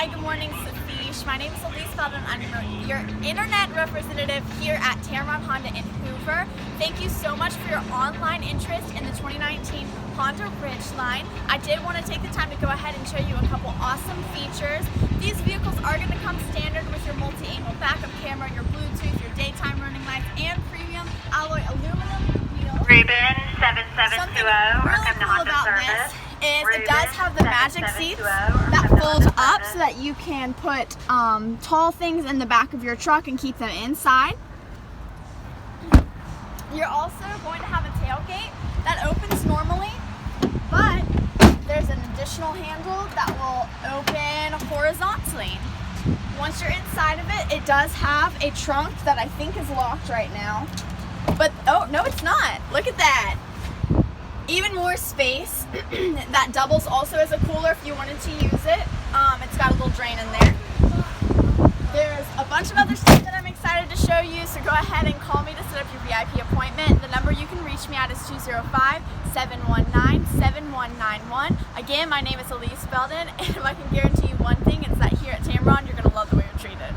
Hi, good morning, Satheesh. My name is Alese, and I'm your internet representative here at Tameron Honda in Hoover. Thank you so much for your online interest in the 2019 Honda Ridgeline. I did want to take the time to go ahead and show you a couple awesome features. These vehicles are going to come standard with your multi-angle backup camera, your Bluetooth, your daytime running lights, and premium alloy aluminum wheels. Ruben 7720, Something welcome really to cool Honda about Service. this is Ruben it does have the magic 7720, seats welcome that to fold Honda up Service. so that you can put tall things in the back of your truck and keep them inside. You're also going to have a tailgate that opens normally, but there's an additional handle that will open horizontally. Once you're inside of it, it does have a trunk that I think is locked right now. But, oh, no, it's not. Look at that. Even more space. That doubles also as a cooler if you wanted to use it. It's got a little drain in there. There's a bunch of other stuff that I'm excited to show you, so go ahead and call me to set up your VIP appointment. The number you can reach me at is 205-719-7191. Again, my name is Alese Belden, and if I can guarantee you one thing, it's that here at Tameron, you're going to love the way you're treated.